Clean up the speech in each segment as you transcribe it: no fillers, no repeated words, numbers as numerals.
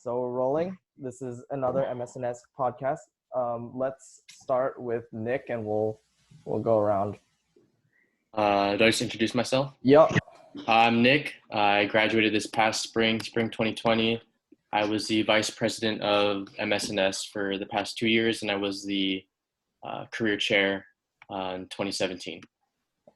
So we're rolling. This is another MSNS podcast. Let's start with Nick, and we'll go around. Do I just introduce myself? Yep. I'm Nick. I graduated this past spring 2020. I was the vice president of MSNS for the past 2 years, and I was the career chair in 2017.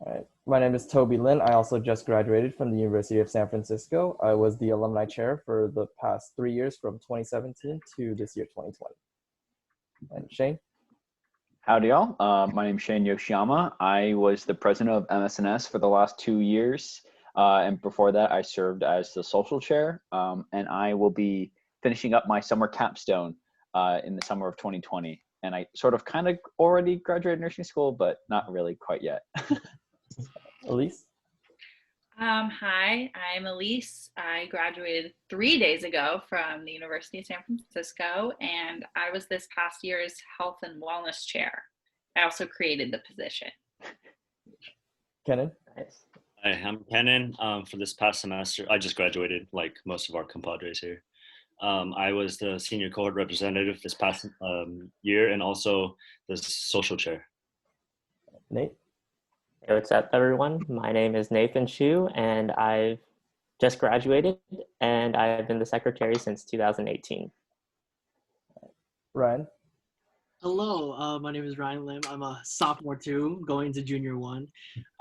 All right. My name is Toby Lin. I also just graduated from the University of San Francisco. I was the alumni chair for the past 3 years, from 2017 to this year, 2020. And Shane? Howdy, y'all. My name is Shane Yoshiyama. I was the president of MSNS for the last 2 years. And before that, I served as the social chair. And I will be finishing up my summer capstone in the summer of 2020. And I sort of kind of already graduated nursing school, but not really quite yet. Elise? Hi, I'm Elise. I graduated 3 days ago from the University of San Francisco, and I was this past year's health and wellness chair. I also created the position. Kenan? Nice. Hi, I'm Kenan. For this past semester, I just graduated, like most of our compadres here. I was the senior cohort representative this past year, and also the social chair. Nate? Hey, what's up, everyone? My name is Nathan Shu, and I've just graduated, and I've been the secretary since 2018. Ryan? Hello, my name is Ryan Lim. I'm a sophomore too, going to junior one.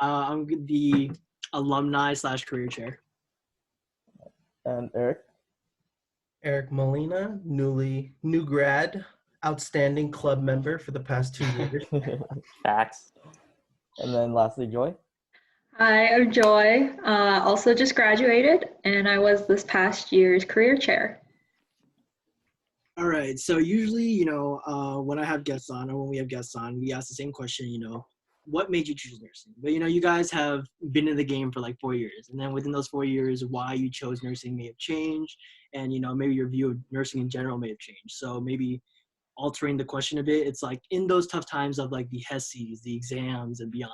I'm the alumni/career chair. And Eric? Eric Molina, new grad, outstanding club member for the past 2 years. Facts. And then lastly, Joy? Hi, I'm Joy. Also just graduated, and I was this past year's career chair. All right, so usually, when I have guests on, or when we have guests on, we ask the same question, what made you choose nursing? But, you guys have been in the game for like 4 years, and then within those 4 years, why you chose nursing may have changed, and, maybe your view of nursing in general may have changed. So maybe altering the question a bit, it's like in those tough times of like the HESIs, the exams and beyond,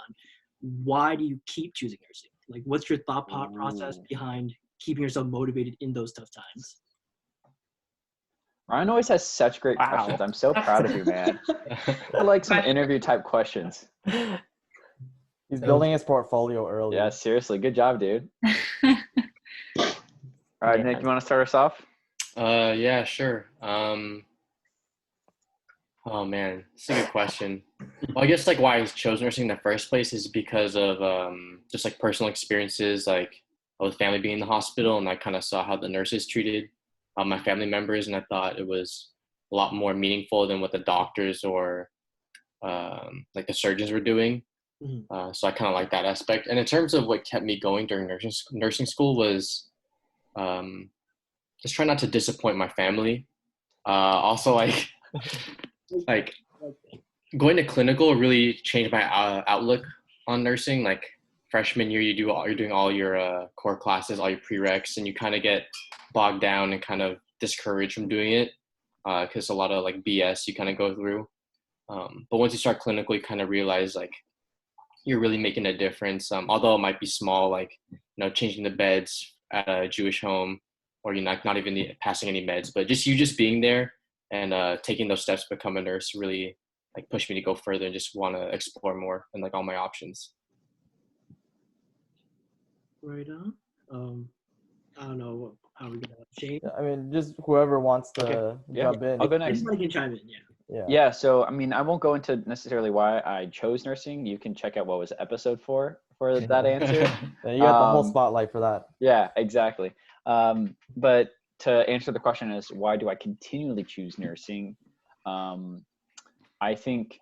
why do you keep choosing nursing? Like, what's your thought process behind keeping yourself motivated in those tough times? Ryan always has such great questions. I'm so proud of you, man. I like some interview type questions. He's building his portfolio early. Yeah, seriously. Good job, dude. All right, Nick, you want to start us off? Yeah, sure. Oh man, it's a good question. Well, I guess like why I chose nursing in the first place is because of just like personal experiences, like with family being in the hospital, and I kind of saw how the nurses treated my family members, and I thought it was a lot more meaningful than what the doctors or like the surgeons were doing. So I kind of like that aspect. And in terms of what kept me going during nursing school was just try not to disappoint my family. Also like going to clinical really changed my outlook on nursing. Like freshman year, you're doing all your core classes, all your prereqs, and you kind of get bogged down and kind of discouraged from doing it because a lot of like BS you kind of go through. But once you start clinical, you kind of realize like you're really making a difference. Although it might be small, like changing the beds at a Jewish home, or not even passing any meds, but just being there and taking those steps to become a nurse really like pushed me to go further and just want to explore more and like all my options. Right on. I don't know how we're gonna change. I mean, just whoever wants to jump in. I'll go next. Everybody can chime in, Yeah, so I mean, I won't go into necessarily why I chose nursing. You can check out what was episode 4 for that answer. You got the whole spotlight for that. Yeah, exactly. But to answer the question is why do I continually choose nursing? I think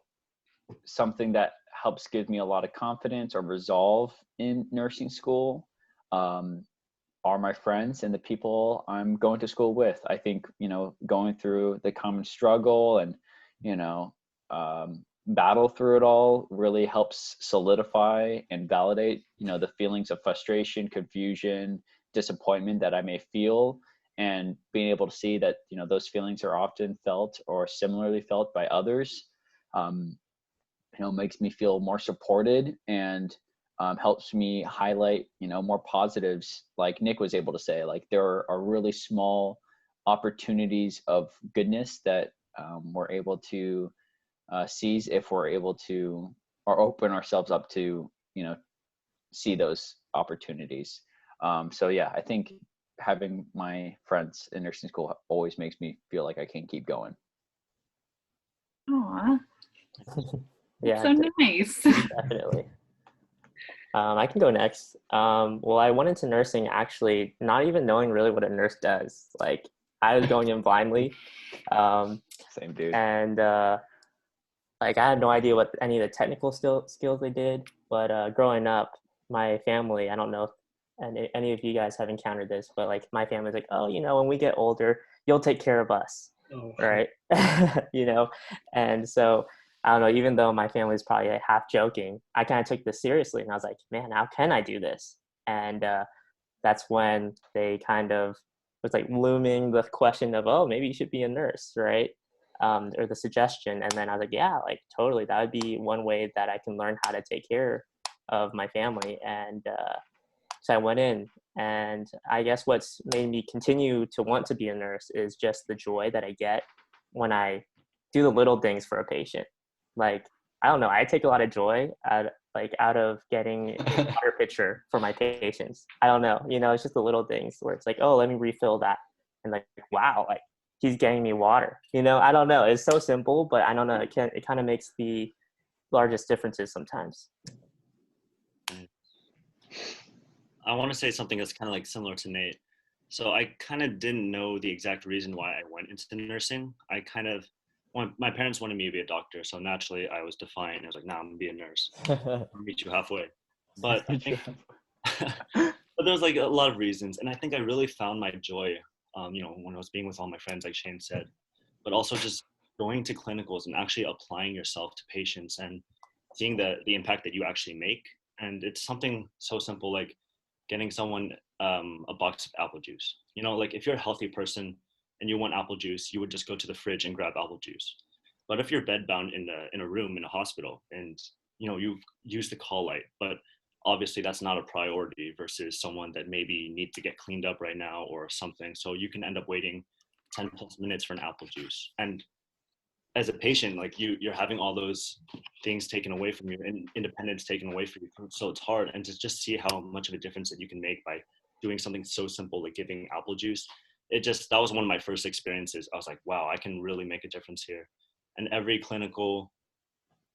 something that helps give me a lot of confidence or resolve in nursing school are my friends and the people I'm going to school with. I think, going through the common struggle and, battle through it all really helps solidify and validate, the feelings of frustration, confusion, disappointment that I may feel, and being able to see that, those feelings are often felt or similarly felt by others, makes me feel more supported and helps me highlight, more positives. Like Nick was able to say, like there are really small opportunities of goodness that we're able to seize if we're able to, or open ourselves up to, see those opportunities. So yeah, I think having my friends in nursing school always makes me feel like I can keep going. Aw, Yeah, so nice. definitely. I can go next. Well, I went into nursing actually not even knowing really what a nurse does. Like I was going in blindly. Same dude. And like I had no idea what any of the technical skills they did. But growing up, my family, I don't know if any of you guys have encountered this, but like my family's like, oh, when we get older, you'll take care of us, right? And so I don't know, even though my family is probably like half joking, I kind of took this seriously, and I was like, man, how can I do this? And that's when they kind of was like looming the question of, oh, maybe you should be a nurse, right? Or the suggestion. And then I was like, yeah, like totally, that would be one way that I can learn how to take care of my family. And so I went in, and I guess what's made me continue to want to be a nurse is just the joy that I get when I do the little things for a patient. Like, I don't know, I take a lot of joy out of getting a water pitcher for my patients. I don't know, it's just the little things where it's like, oh, let me refill that. And like, wow, like he's getting me water. I don't know. It's so simple, but I don't know. It kind of makes the largest differences sometimes. I want to say something that's kind of like similar to Nate. So I kind of didn't know the exact reason why I went into nursing. My parents wanted me to be a doctor, so naturally I was defiant. I was like, nah, I'm gonna be a nurse. I'll meet you halfway. But I think, but there's like a lot of reasons, and I think I really found my joy, when I was being with all my friends, like Shane said, but also just going to clinicals and actually applying yourself to patients and seeing the impact that you actually make. And it's something so simple like getting someone a box of apple juice. Like if you're a healthy person and you want apple juice, you would just go to the fridge and grab apple juice. But if you're bedbound in a room in a hospital and you've used the call light, but obviously that's not a priority versus someone that maybe needs to get cleaned up right now or something. So you can end up waiting 10 plus minutes for an apple juice. And as a patient, like you're having all those things taken away from you and independence taken away from you. So it's hard. And to just see how much of a difference that you can make by doing something so simple like giving apple juice, that was one of my first experiences. I was like, wow, I can really make a difference here. And every clinical,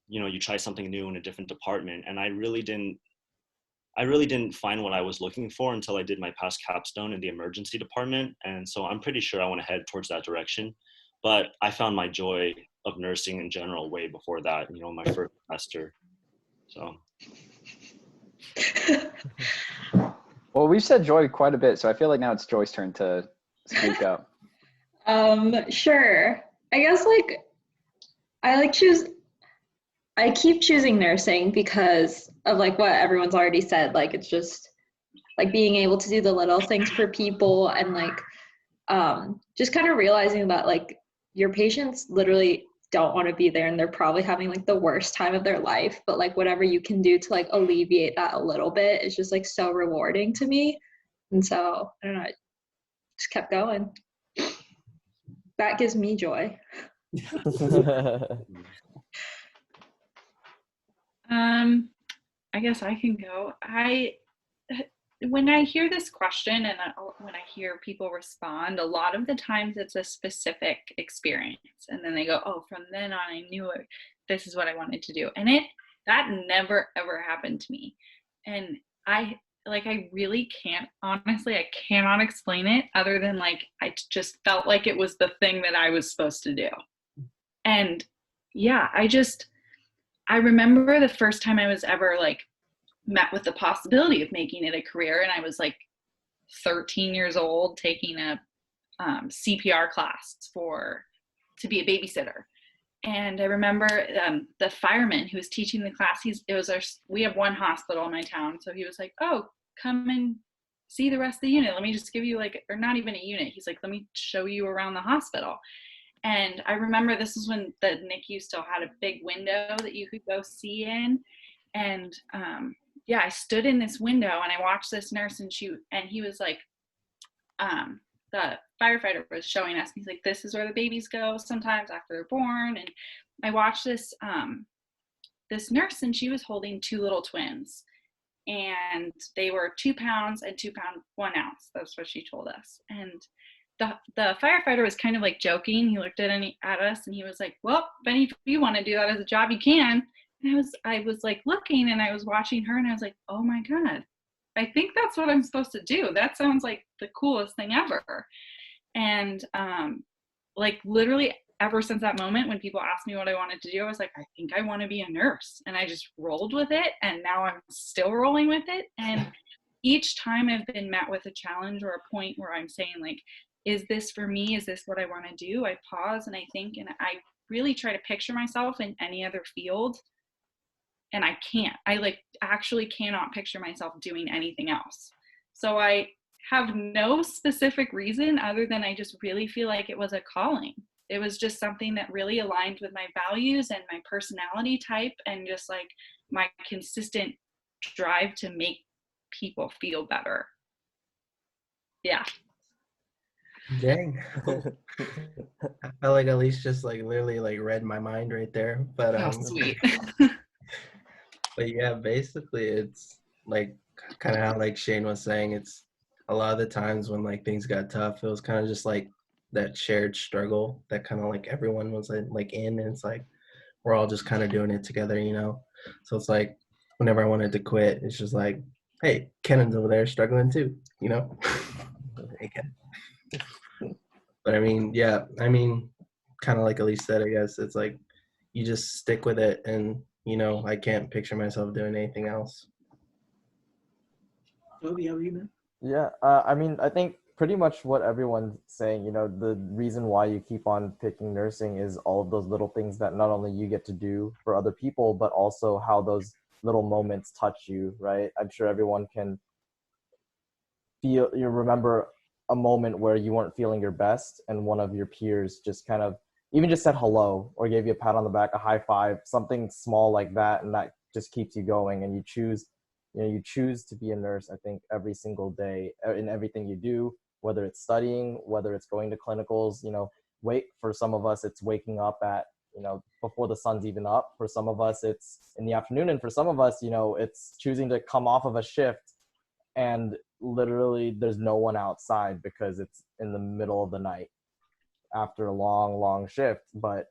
you try something new in a different department. And I really didn't find what I was looking for until I did my past capstone in the emergency department. And so I'm pretty sure I want to head towards that direction. But I found my joy of nursing in general way before that, my first semester. So. Well, we've said joy quite a bit, so I feel like now it's Joy's turn to speak up. Sure. I guess I keep choosing nursing because of like what everyone's already said. Like it's just like being able to do the little things for people and like just kind of realizing that like your patients literally don't want to be there and they're probably having like the worst time of their life, but like whatever you can do to like alleviate that a little bit is just like so rewarding to me. And so I don't know, I just kept going. That gives me joy. I guess I can go. When I hear this question and when I hear people respond, a lot of the times it's a specific experience, and then they go, "Oh, from then on, I knew it. This is what I wanted to do," and that never ever happened to me. And I really can't, honestly, I cannot explain it other than like I just felt like it was the thing that I was supposed to do. And yeah, I remember the first time I was ever like met with the possibility of making it a career, and I was like 13 years old taking a CPR class to be a babysitter. And I remember the fireman who was teaching the class, we have one hospital in my town, so he was like, "Oh, come and see the rest of the unit. Let me just give you or not even a unit. He's like, let me show you around the hospital." And I remember this is when the NICU still had a big window that you could go see in. And I stood in this window and I watched this nurse and he was like, the firefighter was showing us. He's like, this is where the babies go sometimes after they're born. And I watched this this nurse, and she was holding two little twins, and they were 2 pounds and 2 pounds 1 ounce. That's what she told us. And the firefighter was kind of like joking. He looked at us and he was like, well, if any of you want to do that as a job, you can. And I was like looking, and I was watching her, and I was like, oh my God, I think that's what I'm supposed to do. That sounds like the coolest thing ever. And like literally ever since that moment, when people asked me what I wanted to do, I was like, I think I want to be a nurse. And I just rolled with it. And now I'm still rolling with it. And each time I've been met with a challenge or a point where I'm saying like, is this for me? Is this what I want to do? I pause and I think, and I really try to picture myself in any other field. And I can't. I like actually cannot picture myself doing anything else. So I have no specific reason other than I just really feel like it was a calling. It was just something that really aligned with my values and my personality type, and just like my consistent drive to make people feel better. Yeah. Dang. I felt like Elise just like literally like read my mind right there. But Oh, sweet. but yeah, basically it's like kind of how like Shane was saying, it's a lot of the times when like things got tough, it was kind of just like that shared struggle that kind of like everyone was like in, and it's like we're all just kind of doing it together, you know. So it's like whenever I wanted to quit, it's just like, hey, Kennan's over there struggling too, you know. Hey, Ken. But I mean, yeah, I mean, kind of like Elise said, I guess it's like you just stick with it, and you know, I can't picture myself doing anything else. Toby, how are you, man? Yeah, I mean, I think pretty much what everyone's saying, you know, the reason why you keep on picking nursing is all of those little things that not only you get to do for other people, but also how those little moments touch you, right? I'm sure everyone can remember a moment where you weren't feeling your best and one of your peers just kind of even just said hello or gave you a pat on the back, a high five, something small like that, and that just keeps you going. And you choose to be a nurse, I think, every single day in everything you do, whether it's studying, whether it's going to clinicals, you know, for some of us, it's waking up at, you know, before the sun's even up. For some of us, it's in the afternoon. And for some of us, you know, it's choosing to come off of a shift and literally there's no one outside because it's in the middle of the night after a long shift. But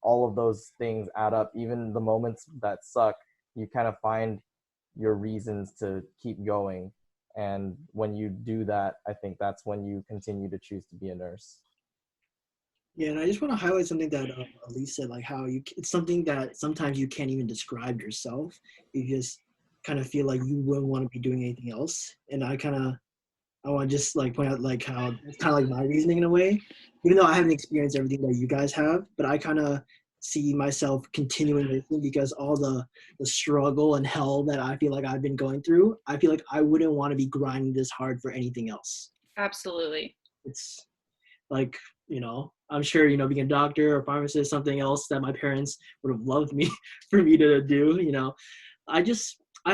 all of those things add up, even the moments that suck, you kind of find your reasons to keep going. And when you do that, I think that's when you continue to choose to be a nurse. Yeah, and I just want to highlight something that Elise said, like how it's something that sometimes you can't even describe yourself. You just kind of feel like you wouldn't want to be doing anything else. And I want to just like point out like how it's kind of like my reasoning in a way, even though I haven't experienced everything that you guys have, but I kind of see myself continuing nursing because all the struggle and hell that I feel like I've been going through, I feel like I wouldn't want to be grinding this hard for anything else. Absolutely. It's like, you know, I'm sure, you know, being a doctor or pharmacist, something else that my parents would have loved me for me to do, you know. I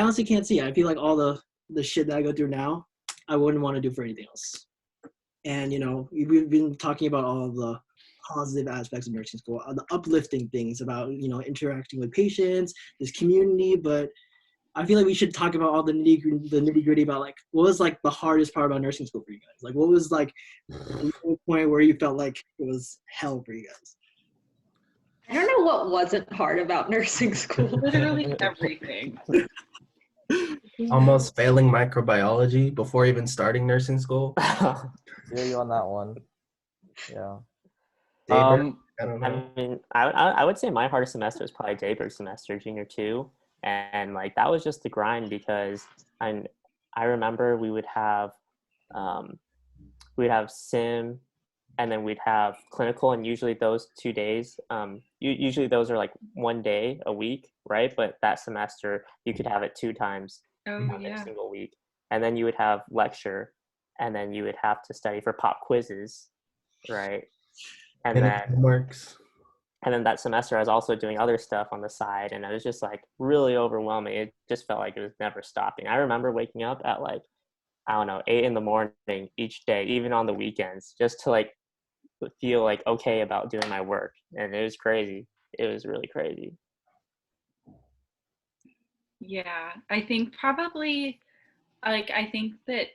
honestly can't see it. I feel like all the shit that I go through now, I wouldn't want to do for anything else. And, you know, we've been talking about all of the positive aspects of nursing school, the uplifting things about, you know, interacting with patients, this community, but I feel like we should talk about all the nitty gritty about like, what was like the hardest part about nursing school for you guys? Like, what was like the point where you felt like it was hell for you guys? I don't know what wasn't hard about nursing school. Literally everything. Almost failing microbiology before even starting nursing school. Feel you on that one. Yeah. Daybird, I don't know. I mean, I would say my hardest semester was probably Daybird semester, junior 2. And like, that was just the grind because I remember we would have sim and then we'd have clinical, and usually those 2 days, usually those are like 1 day a week, right? But that semester you could have it 2 times every single week. And then you would have lecture, and then you would have to study for pop quizzes, right? And then that semester I was also doing other stuff on the side, and it was just like really overwhelming. It just felt like it was never stopping. I remember waking up at like, I don't know, 8 in the morning each day, even on the weekends, just to like feel like okay about doing my work. And it was crazy. It was really crazy. Yeah, I think probably, like, I think that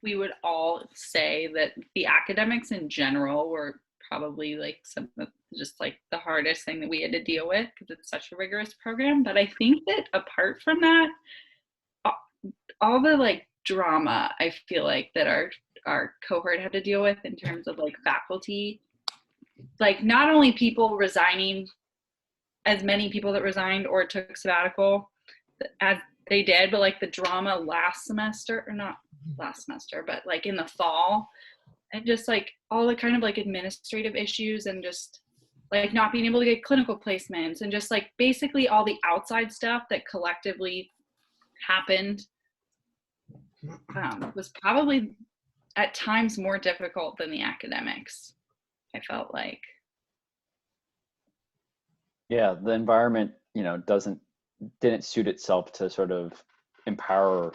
we would all say that the academics in general were probably like some of just like the hardest thing that we had to deal with because it's such a rigorous program. But I think that apart from that, all the like drama I feel like that our cohort had to deal with in terms of like faculty, like not only people resigning, as many people that resigned or took sabbatical as they did, but like the drama last semester, or not last semester, but like in the fall, and just like all the kind of like administrative issues and just like not being able to get clinical placements and just like basically all the outside stuff that collectively happened was probably at times more difficult than the academics, I felt like. Yeah, the environment, didn't suit itself to sort of empower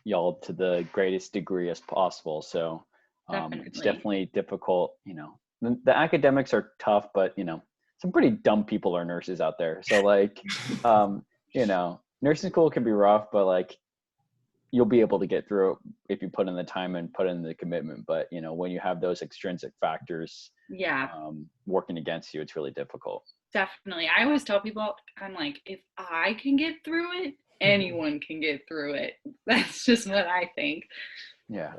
y'all to the greatest degree as possible. So it's definitely difficult. The academics are tough, but some pretty dumb people are nurses out there. So like, nursing school can be rough, but like you'll be able to get through it if you put in the time and put in the commitment. But when you have those extrinsic factors working against you, it's really difficult. Definitely. I always tell people, I'm like, if I can get through it, anyone can get through it. That's just what I think. Yeah.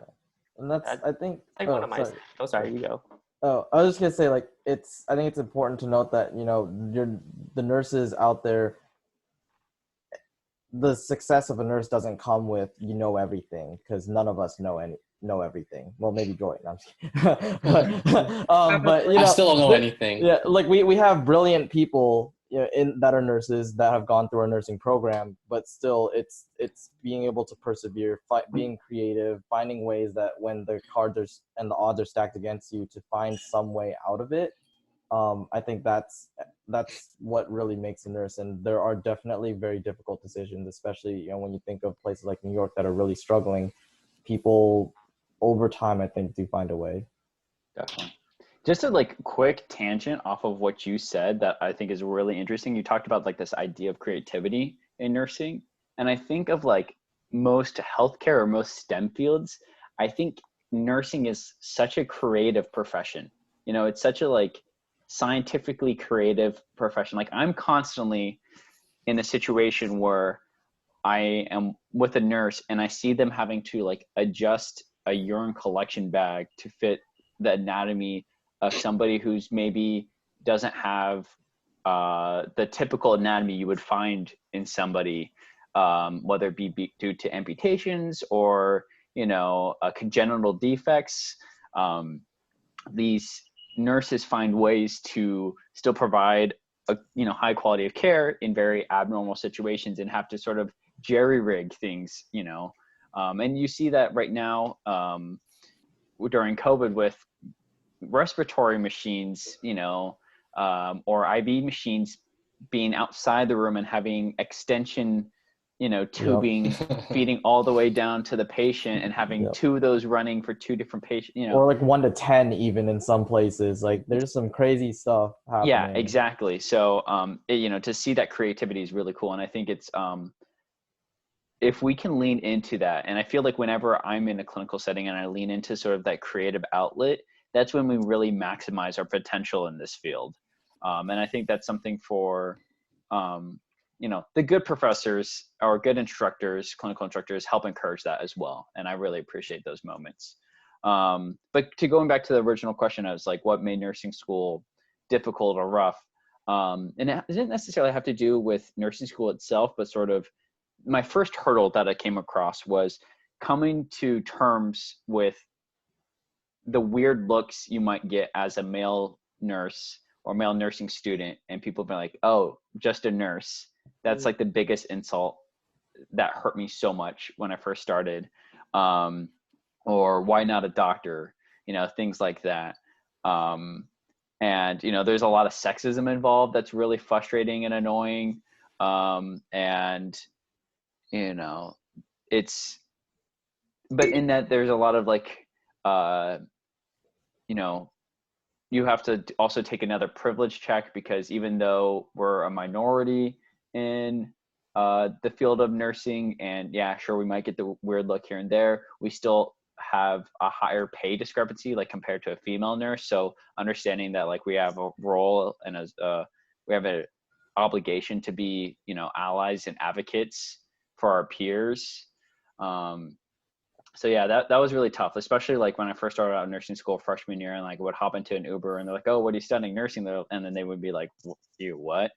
And that's, I think, like one of my, sorry, you go. Oh, I was just gonna say, like, I think it's important to note that, the nurses out there, the success of a nurse doesn't come with, everything, because none of us know everything. Well, maybe Joy. No, but I still don't know anything. Yeah, like we have brilliant people that are nurses that have gone through our nursing program, but still, it's being able to persevere, being creative, finding ways that when the cards and the odds are stacked against you, to find some way out of it. I think that's what really makes a nurse. And there are definitely very difficult decisions, especially when you think of places like New York that are really struggling. People over time, I think, do find a way. Definitely. Just a like quick tangent off of what you said that I think is really interesting. You talked about like this idea of creativity in nursing, and I think of like most healthcare or most STEM fields, I think nursing is such a creative profession. It's such a like scientifically creative profession. Like I'm constantly in a situation where I am with a nurse and I see them having to like adjust a urine collection bag to fit the anatomy of somebody who's maybe doesn't have the typical anatomy you would find in somebody, whether it be due to amputations or, congenital defects. These nurses find ways to still provide a high quality of care in very abnormal situations and have to sort of jerry rig things, and you see that right now during COVID with respiratory machines, or IV machines being outside the room and having extension, tubing feeding all the way down to the patient and having two of those running for two different patients, or like 1 to 10 even in some places. Like there's some crazy stuff happening. Yeah, exactly. So to see that creativity is really cool. And I think it's if we can lean into that, and I feel like whenever I'm in a clinical setting and I lean into sort of that creative outlet, that's when we really maximize our potential in this field. And I think that's something for, the good professors or good instructors, clinical instructors, help encourage that as well. And I really appreciate those moments. But to going back to the original question, I was like, what made nursing school difficult or rough? And it didn't necessarily have to do with nursing school itself, but sort of my first hurdle that I came across was coming to terms with the weird looks you might get as a male nurse or male nursing student, and people be like, oh, just a nurse. That's like the biggest insult that hurt me so much when I first started. Or why not a doctor? Things like that. And there's a lot of sexism involved that's really frustrating and annoying. And it's but in that there's a lot of like, you know, you have to also take another privilege check, because even though we're a minority in the field of nursing, and yeah, sure, we might get the weird look here and there, we still have a higher pay discrepancy like compared to a female nurse. So understanding that like we have a role and we have an obligation to be, you know, allies and advocates for our peers. So yeah, that was really tough, especially like when I first started out in nursing school freshman year, and like would hop into an Uber and they're like, "Oh, what are you studying nursing?" And then they would be like, "You what?"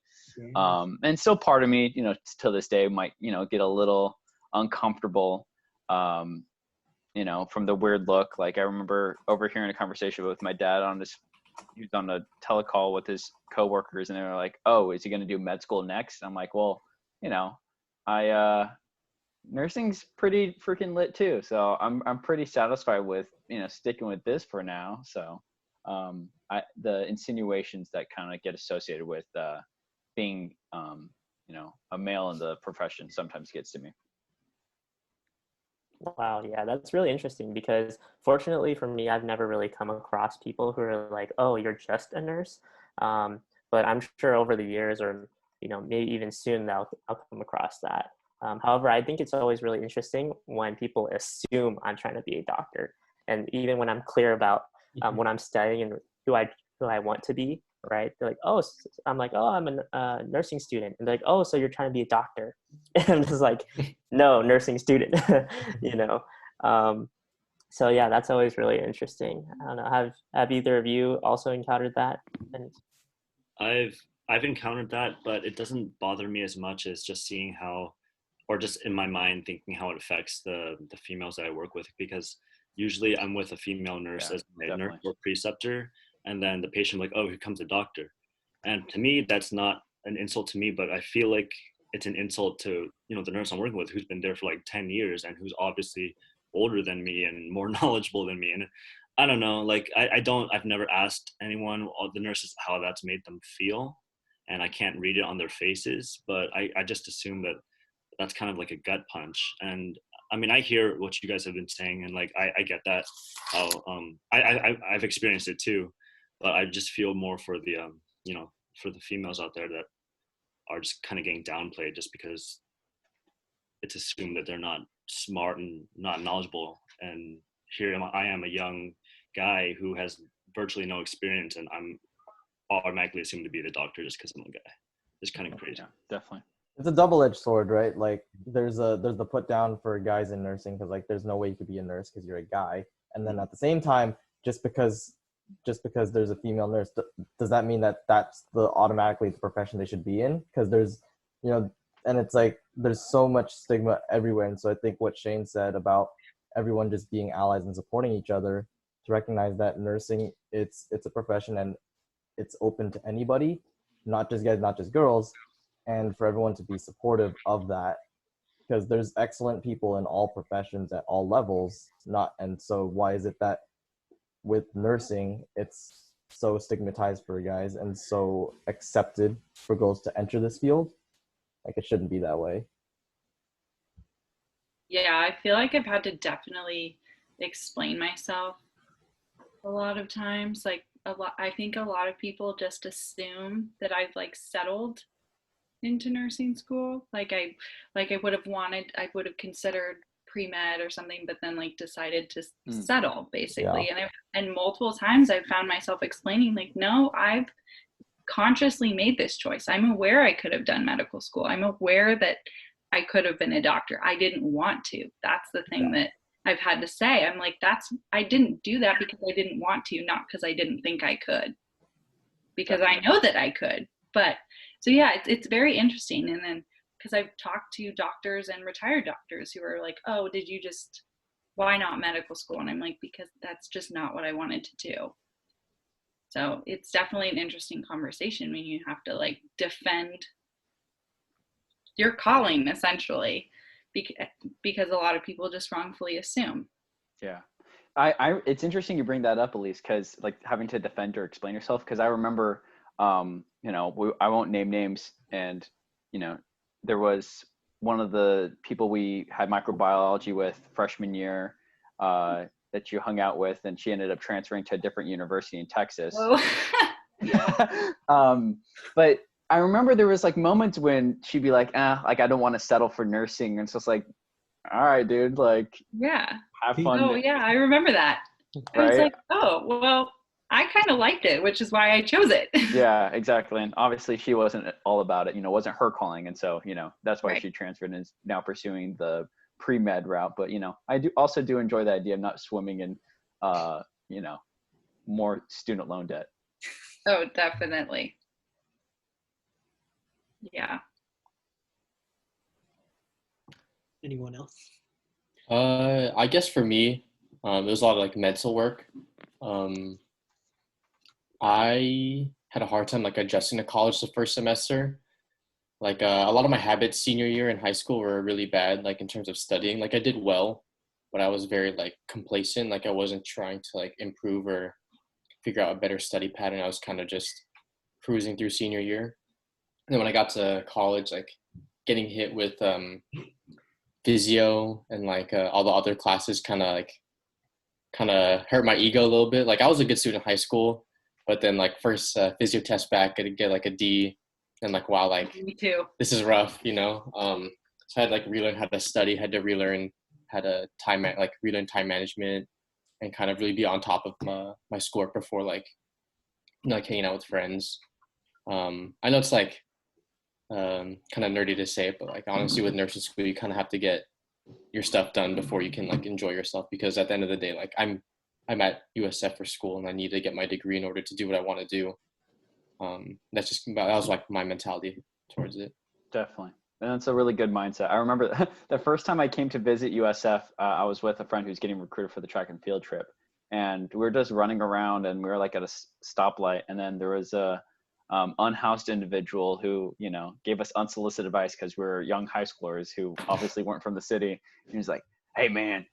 And still part of me, you know, to this day might, you know, get a little uncomfortable, you know, from the weird look. Like I remember overhearing a conversation with my dad he was on a telecall with his coworkers, and they were like, "Oh, is he going to do med school next?" And I'm like, "Well, you know, nursing's pretty freaking lit too, so I'm pretty satisfied with, you know, sticking with this for now." So the insinuations that kind of get associated with being you know, a male in the profession sometimes gets to me. Wow, yeah, that's really interesting, because fortunately for me, I've never really come across people who are like, "Oh, you're just a nurse." But I'm sure over the years, or you know, maybe even soon, I'll come across that. However, I think it's always really interesting when people assume I'm trying to be a doctor, and even when I'm clear about what I'm studying and who I want to be, right? They're like, "Oh," I'm like, "Oh, I'm a nursing student," and they're like, "Oh, so you're trying to be a doctor?" And I'm just like, "No, nursing student," you know. So yeah, that's always really interesting. I don't know. Have either of you also encountered that? And I've encountered that, but it doesn't bother me as much as just seeing how, or just in my mind thinking how it affects the females that I work with, because usually I'm with a female nurse as my nurse or preceptor, and then the patient like, "Oh, here comes a doctor," and to me that's not an insult to me, but I feel like it's an insult to, you know, the nurse I'm working with, who's been there for like 10 years and who's obviously older than me and more knowledgeable than me. And I don't know, like I've never asked anyone, the nurses, how that's made them feel, and I can't read it on their faces, but I just assume that that's kind of like a gut punch. And I mean, I hear what you guys have been saying, and like I get that. How I've experienced it too, but I just feel more for the you know, for the females out there that are just kind of getting downplayed just because it's assumed that they're not smart and not knowledgeable. And here I am, a young guy who has virtually no experience, and I'm automatically assumed to be the doctor just because I'm a guy. It's kind of crazy. Yeah, definitely. It's a double-edged sword, right? Like there's the put down for guys in nursing, because like there's no way you could be a nurse because you're a guy, and then at the same time, just because there's a female nurse, does that mean that that's automatically the profession they should be in? Because there's, you know, and it's like there's so much stigma everywhere. And so I think what Shane said about everyone just being allies and supporting each other, to recognize that nursing, it's a profession and it's open to anybody, not just guys, not just girls, and for everyone to be supportive of that, because there's excellent people in all professions at all levels. And so why is it that with nursing it's so stigmatized for guys and so accepted for girls to enter this field? Like it shouldn't be that way. Yeah, I feel like I've had to definitely explain myself a lot of times. Like I think a lot of people just assume that I've like settled into nursing school. Like I would have considered pre-med or something, but then like decided to settle basically. Yeah. And multiple times I've found myself explaining like, no, I've consciously made this choice. I'm aware I could have done medical school. I'm aware that I could have been a doctor. I didn't want to. That's the thing that I've had to say. I'm like, I didn't do that because I didn't want to, not because I didn't think I could, because I know that I could. But so yeah, it's very interesting. And then because I've talked to doctors and retired doctors who are like, "Oh, why not medical school?" And I'm like, because that's just not what I wanted to do. So it's definitely an interesting conversation when you have to like defend your calling essentially, because a lot of people just wrongfully assume. Yeah. It's interesting you bring that up, Elise, because like having to defend or explain yourself, because I remember, you know, I won't name names, and, you know, there was one of the people we had microbiology with freshman year, that you hung out with, and she ended up transferring to a different university in Texas. Whoa. But I remember there was like moments when she'd be like, like I don't want to settle for nursing. And so it's like, all right, dude, like Yeah. have fun. Oh yeah, I remember that. I was Right? like, oh, well, I kind of liked it, which is why I chose it. Yeah, exactly. And obviously she wasn't all about it, wasn't her calling. And so, that's why Right. she transferred and is now pursuing the pre-med route. But, I do enjoy the idea of not swimming in, more student loan debt. Oh, definitely. Yeah. Anyone else? I guess for me, it was a lot of like mental work. I had a hard time like adjusting to college the first semester. Like a lot of my habits senior year in high school were really bad, like in terms of studying. Like I did well, but I was very like complacent. Like I wasn't trying to like improve or figure out a better study pattern. I was kind of just cruising through senior year. And then when I got to college, like getting hit with physio and like all the other classes kind of hurt my ego a little bit. Like I was a good student in high school, but then like first physio test back, I get like a D, and like wow, like Me too. this is rough, So I had like relearn how to study, had to relearn how to relearn time management, and kind of really be on top of my schoolwork before like hanging out with friends. I know it's like kind of nerdy to say it, but like honestly with nursing school, you kind of have to get your stuff done before you can like enjoy yourself, because at the end of the day, like I'm at USF for school and I need to get my degree in order to do what I want to do. That was like my mentality towards it. Definitely. And that's a really good mindset. I remember the first time I came to visit USF, I was with a friend who's getting recruited for the track and field trip. And we were just running around and we were like at a stoplight. And then there was a unhoused individual who, gave us unsolicited advice because we were young high schoolers who obviously weren't from the city. And he was like, hey, man,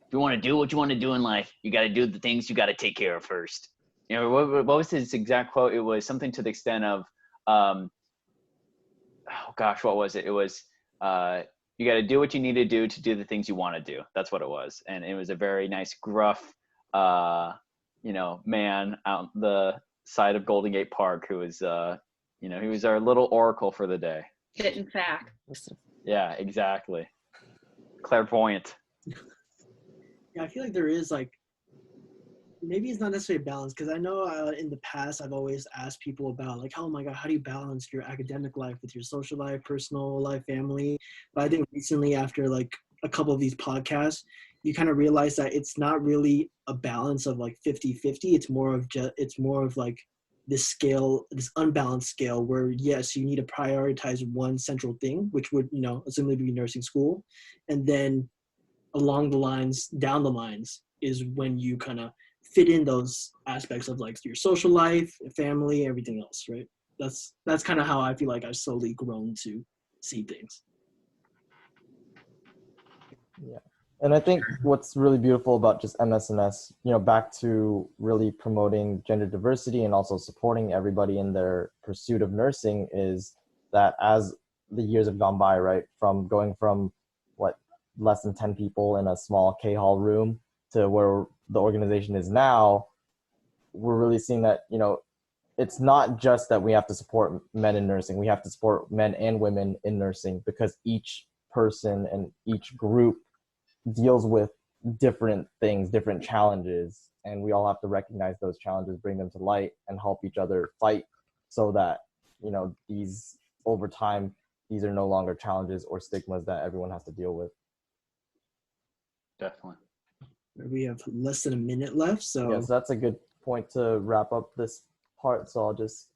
if you want to do what you want to do in life, you got to do the things you got to take care of first. What was his exact quote? It was something to the extent of, oh gosh, what was it? It was, you got to do what you need to do the things you want to do. That's what it was. And it was a very nice, gruff, man out the side of Golden Gate Park who was, he was our little oracle for the day. Spitting fact. Yeah, exactly. Clairvoyant. Yeah, I feel like there is like, maybe it's not necessarily a balance, because I know in the past I've always asked people about like, oh my god, how do you balance your academic life with your social life, personal life, family? But I think recently, after like a couple of these podcasts, you kind of realize that it's not really a balance of like 50-50. It's more of like this scale, this unbalanced scale where yes, you need to prioritize one central thing, which would assumably be nursing school, and then along the lines, down the lines is when you kind of fit in those aspects of like your social life, family, everything else, right? That's kind of how I feel like I've slowly grown to see things. Yeah. And I think what's really beautiful about just MSNS, back to really promoting gender diversity and also supporting everybody in their pursuit of nursing, is that as the years have gone by, right, from going from less than 10 people in a small K-Hall room to where the organization is now, we're really seeing that, it's not just that we have to support men in nursing, we have to support men and women in nursing, because each person and each group deals with different things, different challenges, and we all have to recognize those challenges, bring them to light, and help each other fight, so that, these over time, these are no longer challenges or stigmas that everyone has to deal with. Definitely. We have less than a minute left, so yes, that's a good point to wrap up this part. So I'll just